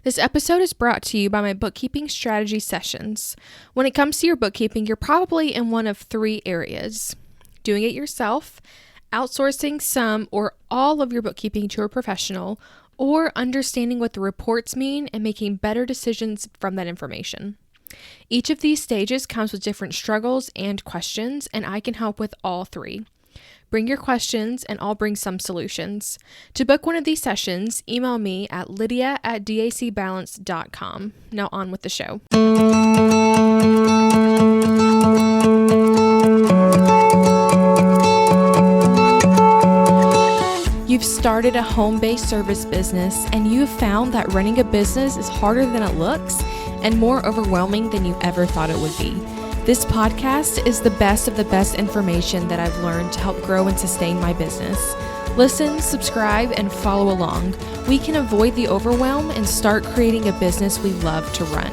This episode is brought to you by my bookkeeping strategy sessions. When it comes to your bookkeeping, you're probably in one of three areas: doing it yourself, outsourcing some or all of your bookkeeping to a professional, or understanding what the reports mean and making better decisions from that information. Each of these stages comes with different struggles and questions, and I can help with all three. Bring your questions and I'll bring some solutions. To book one of these sessions, email me at lydia@dacbalance.com. Now on with the show. You've started a home-based service business and you have found that running a business is harder than it looks and more overwhelming than you ever thought it would be. This podcast is the best of the best information that I've learned to help grow and sustain my business. Listen, subscribe, and follow along. We can avoid the overwhelm and start creating a business we love to run.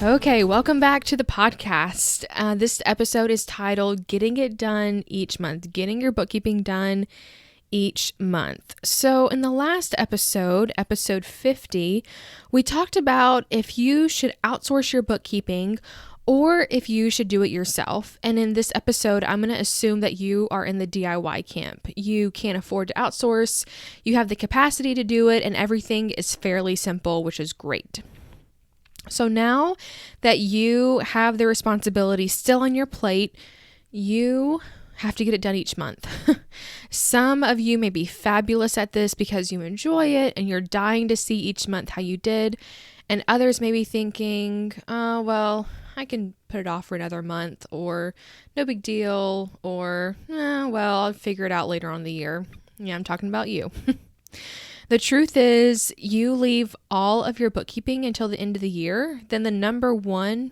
Okay, welcome back to the podcast. This episode is titled Getting It Done Each Month, Getting Your Bookkeeping Done Each Month. So in the last episode, episode 50, we talked about if you should outsource your bookkeeping or if you should do it yourself. And in this episode, I'm going to assume that you are in the DIY camp. You can't afford to outsource, you have the capacity to do it, and everything is fairly simple, which is great. So now that you have the responsibility still on your plate, you have to get it done each month. Some of you may be fabulous at this because you enjoy it and you're dying to see each month how you did. And others may be thinking, oh, well, I can put it off for another month, or no big deal, or well, I'll figure it out later on in the year. Yeah, I'm talking about you. The truth is, you leave all of your bookkeeping until the end of the year, then the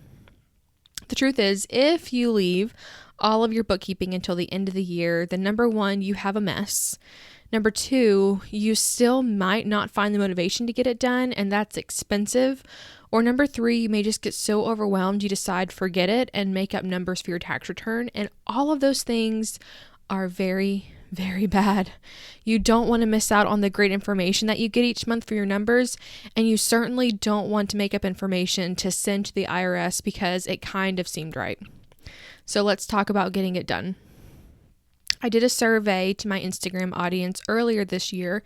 truth is, if you leave all of your bookkeeping until the end of the year, then number one, you have a mess. Number two, you still might not find the motivation to get it done, and that's expensive. Or number three, you may just get so overwhelmed you decide forget it and make up numbers for your tax return. And all of those things are very, very bad. You don't want to miss out on the great information that you get each month for your numbers, and you certainly don't want to make up information to send to the IRS because it kind of seemed right. So let's talk about getting it done. I did a survey to my Instagram audience earlier this year,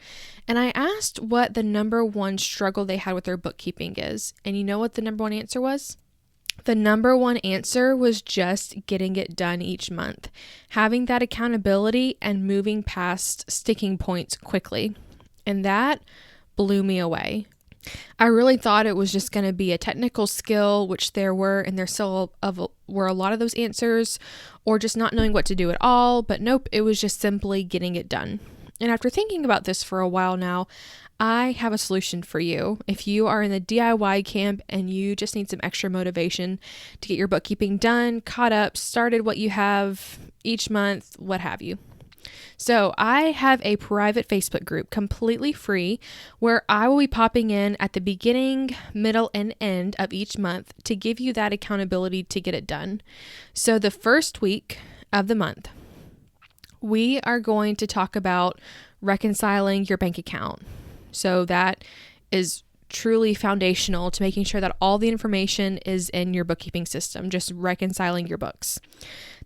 and I asked what the number one struggle they had with their bookkeeping is. And you know what the number one answer was? The number one answer was just getting it done each month, having that accountability and moving past sticking points quickly. And that blew me away. I really thought it was just going to be a technical skill, which there were, and there still were a lot of those answers, or just not knowing what to do at all. But nope, it was just simply getting it done. And after thinking about this for a while now, I have a solution for you. If you are in the DIY camp and you just need some extra motivation to get your bookkeeping done, caught up, started what you have each month, what have you. So I have a private Facebook group completely free where I will be popping in at the beginning, middle, and end of each month to give you that accountability to get it done. So the first week of the month, we are going to talk about reconciling your bank account. So that is truly foundational to making sure that all the information is in your bookkeeping system, just reconciling your books.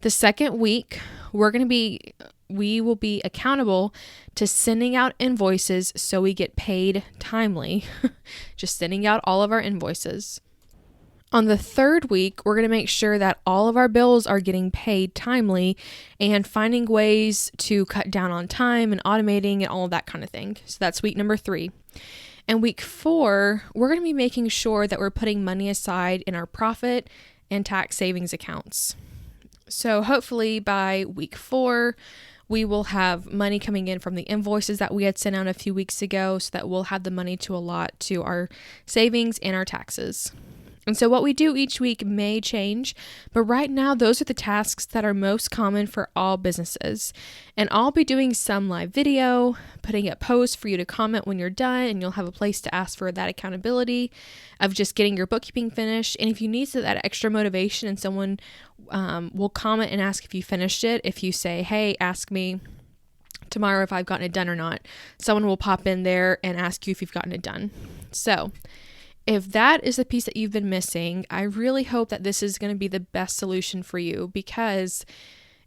The second week, we will be accountable to sending out invoices so we get paid timely, just sending out all of our invoices. On the third week, we're going to make sure that all of our bills are getting paid timely and finding ways to cut down on time and automating and all of that kind of thing. So that's week number 3. And week 4, we're going to be making sure that we're putting money aside in our profit and tax savings accounts. So hopefully by week 4, we will have money coming in from the invoices that we had sent out a few weeks ago, so that we'll have the money to allot to our savings and our taxes. And so what we do each week may change, but right now those are the tasks that are most common for all businesses. And I'll be doing some live video, putting up posts for you to comment when you're done, and you'll have a place to ask for that accountability of just getting your bookkeeping finished. And if you need that extra motivation and someone will comment and ask if you finished it, if you say, hey, ask me tomorrow if I've gotten it done or not. Someone will pop in there and ask you if you've gotten it done. So if that is the piece that you've been missing, I really hope that this is going to be the best solution for you, because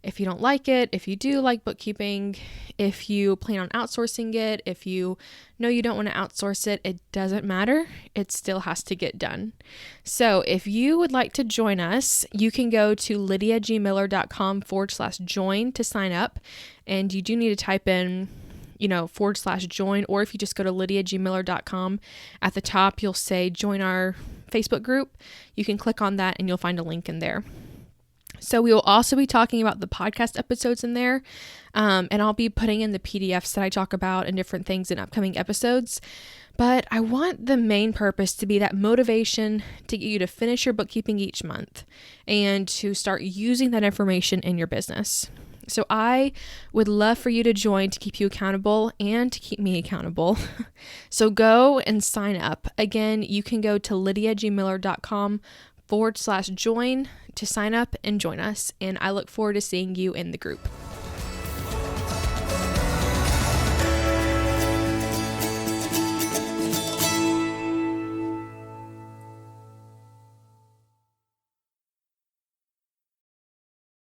if you don't like it, if you do like bookkeeping, if you plan on outsourcing it, if you know you don't want to outsource it, it doesn't matter. It still has to get done. So if you would like to join us, you can go to lydiagmiller.com/join to sign up. And you do need to type in, /join, or if you just go to lydiagmiller.com, at the top, you'll say join our Facebook group. You can click on that and you'll find a link in there. So we will also be talking about the podcast episodes in there, and I'll be putting in the PDFs that I talk about and different things in upcoming episodes. But I want the main purpose to be that motivation to get you to finish your bookkeeping each month and to start using that information in your business. So I would love for you to join to keep you accountable and to keep me accountable. So go and sign up. Again, you can go to lydiagmiller.com/join to sign up and join us. And I look forward to seeing you in the group.